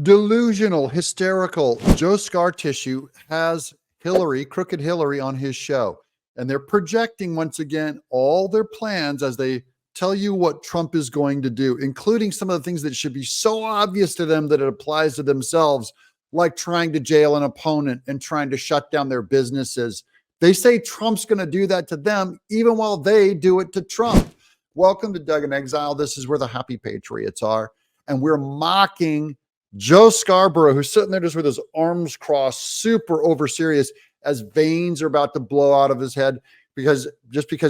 delusional, hysterical. Joe Scar Tissue has Crooked Hillary on his show. And they're projecting once again all their plans as they tell you what Trump is going to do, including some of the things that should be so obvious to them that it applies to themselves, like trying to jail an opponent and trying to shut down their businesses. They say Trump's going to do that to them, even while they do it to Trump. Welcome to Doug in Exile. This is where the happy patriots are. And we're mocking Joe Scarborough, who's sitting there just with his arms crossed, super over serious, as veins are about to blow out of his head because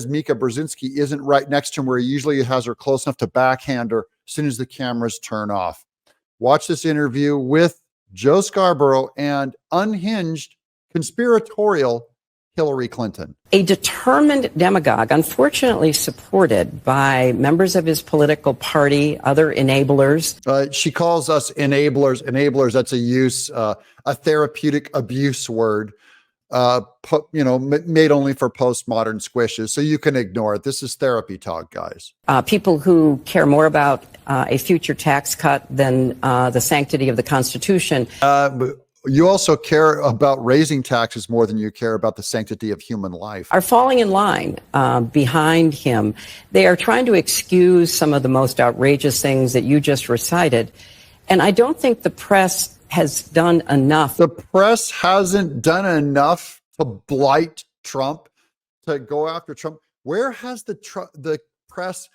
Mika Brzezinski isn't right next to him where he usually has her close enough to backhand her as soon as the cameras turn off. Watch this interview with Joe Scarborough and unhinged, conspiratorial Hillary Clinton. A determined demagogue, unfortunately supported by members of his political party, other enablers. She calls us enablers. Enablers, that's a therapeutic abuse word, made only for postmodern squishes. So you can ignore it. This is therapy talk, guys. People who care more about a future tax cut than the sanctity of the Constitution. You also care about raising taxes more than you care about the sanctity of human life. Are falling in line behind him. They are trying to excuse some of the most outrageous things that you just recited. And I don't think the press has done enough. The press hasn't done enough to blight Trump, to go after Trump. Where has the press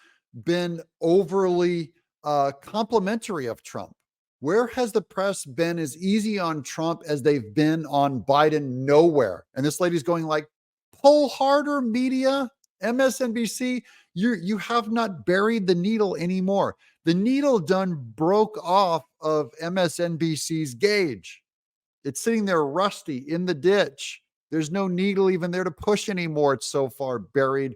been overly complimentary of Trump? Where has the press been as easy on Trump as they've been on Biden? Nowhere. And this lady's going like, pull harder, media, MSNBC. You have not buried the needle anymore. The needle done broke off of MSNBC's gauge. It's sitting there rusty in the ditch. There's no needle even there to push anymore. It's so far buried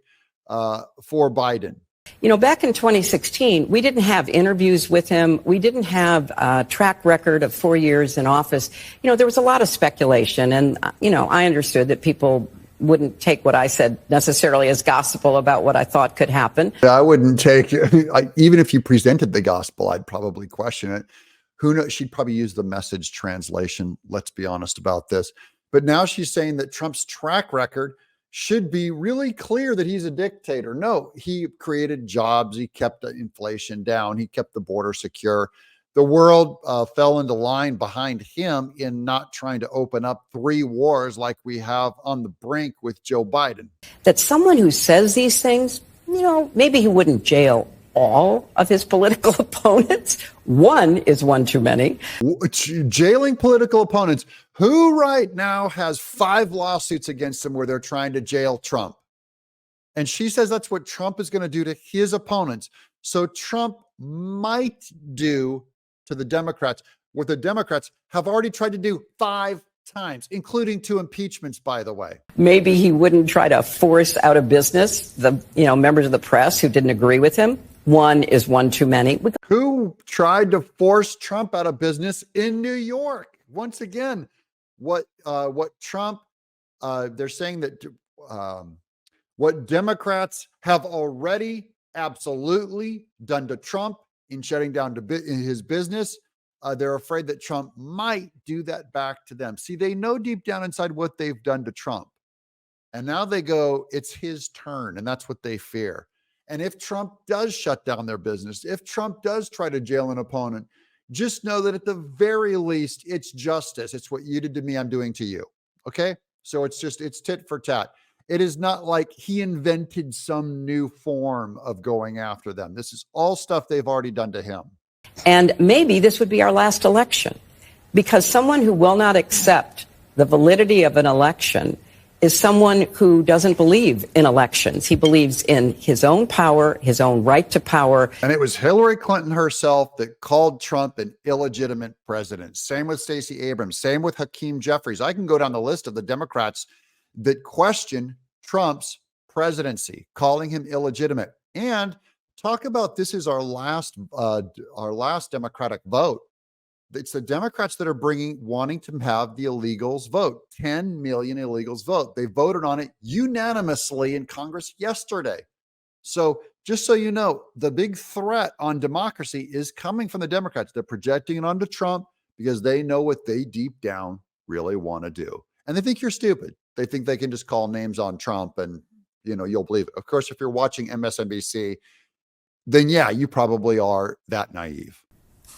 for Biden. You know, back in 2016, we didn't have interviews with him. We didn't have a track record of 4 years in office. You know, there was a lot of speculation. And, I understood that people wouldn't take what I said necessarily as gospel about what I thought could happen. I wouldn't take, even if you presented the gospel, I'd probably question it. Who knows? She'd probably use the Message translation. Let's be honest about this. But now she's saying that Trump's track record should be really clear that he's a dictator. No, he created jobs. He kept inflation down. He kept the border secure. The world fell into line behind him in not trying to open up 3 wars like we have on the brink with Joe Biden. That someone who says these things, maybe he wouldn't jail all of his political opponents. One is one too many. Jailing political opponents. Who right now has 5 lawsuits against him where they're trying to jail Trump? And she says that's what Trump is going to do to his opponents. So Trump might do to the Democrats what the Democrats have already tried to do 5 times, including 2 impeachments, by the way. Maybe he wouldn't try to force out of business the members of the press who didn't agree with him. One is one too many. Who tried to force Trump out of business in New York? Once again, what Trump, they're saying that what Democrats have already absolutely done to Trump in shutting down his business, they're afraid that Trump might do that back to them. See, they know deep down inside what they've done to Trump. And now they go, it's his turn. And that's what they fear. And if Trump does shut down their business, if Trump does try to jail an opponent, just know that at the very least, it's justice. It's what you did to me, I'm doing to you. Okay? So it's tit for tat. It is not like he invented some new form of going after them. This is all stuff they've already done to him. And maybe this would be our last election, because someone who will not accept the validity of an election is someone who doesn't believe in elections. He believes in his own power, his own right to power. And it was Hillary Clinton herself that called Trump an illegitimate president. Same with Stacey Abrams. Same with Hakeem Jeffries. I can go down the list of the Democrats that question Trump's presidency, calling him illegitimate. And talk about this is our last Democratic vote. It's the Democrats that are wanting to have the illegals vote. 10 million illegals vote. They voted on it unanimously in Congress yesterday. So just so you know, the big threat on democracy is coming from the Democrats. They're projecting it onto Trump, because they know what they deep down really want to do. And they think you're stupid. They think they can just call names on Trump and, you'll believe it. Of course, if you're watching MSNBC, then yeah, you probably are that naive.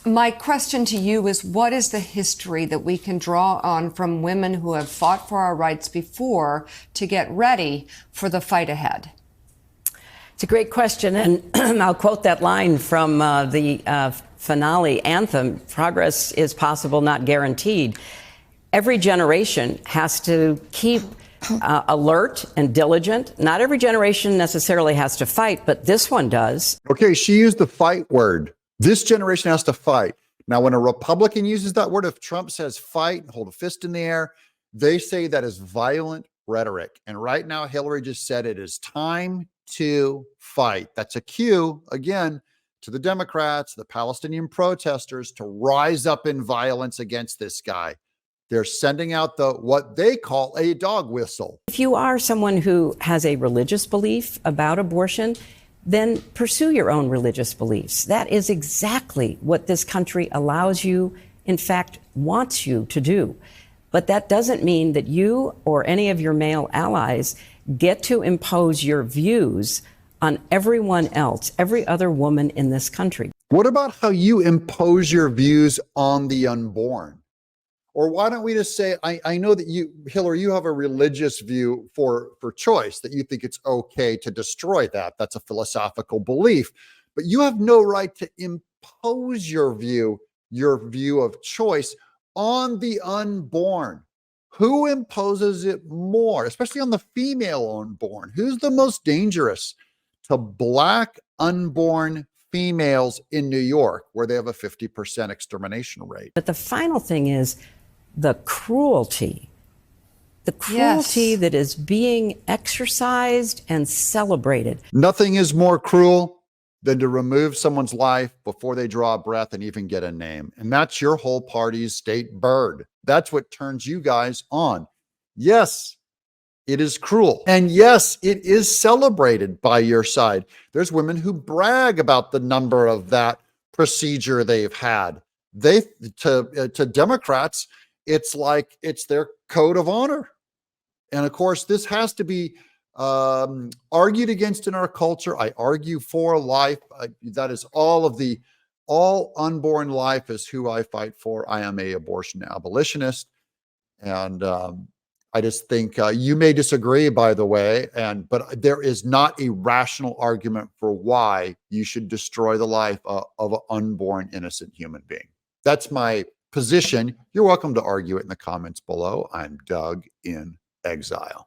My question to you is, what is the history that we can draw on from women who have fought for our rights before to get ready for the fight ahead? It's a great question, and I'll quote that line from the finale anthem, progress is possible, not guaranteed. Every generation has to keep alert and diligent. Not every generation necessarily has to fight, but this one does. Okay, she used the fight word. This generation has to fight. Now, when a Republican uses that word, if Trump says fight and hold a fist in the air, they say that is violent rhetoric. And right now, Hillary just said it is time to fight. That's a cue, again, to the Democrats, the Palestinian protesters, to rise up in violence against this guy. They're sending out what they call a dog whistle. If you are someone who has a religious belief about abortion, then pursue your own religious beliefs. That is exactly what this country allows you, in fact, wants you to do. But that doesn't mean that you or any of your male allies get to impose your views on everyone else, every other woman in this country. What about how you impose your views on the unborn? Or why don't we just say, I know that you, Hillary, you have a religious view for choice, that you think it's okay to destroy that. That's a philosophical belief. But you have no right to impose your view of choice on the unborn. Who imposes it more, especially on the female unborn? Who's the most dangerous to Black unborn females in New York, where they have a 50% extermination rate? But the final thing is, the cruelty Yes. that is being exercised and celebrated. Nothing is more cruel than to remove someone's life before they draw a breath and even get a name. And that's your whole party's state bird. That's what turns you guys on. Yes, it is cruel. And yes, it is celebrated by your side. There's women who brag about the number of that procedure they've had. To Democrats, it's like it's their code of honor. And of course, this has to be argued against in our culture. I argue for life. That is all unborn life is who I fight for. I am a abortion abolitionist. And I just think you may disagree, by the way, but there is not a rational argument for why you should destroy the life of an unborn innocent human being. That's my position. You're welcome to argue it in the comments below. I'm Doug in Exile.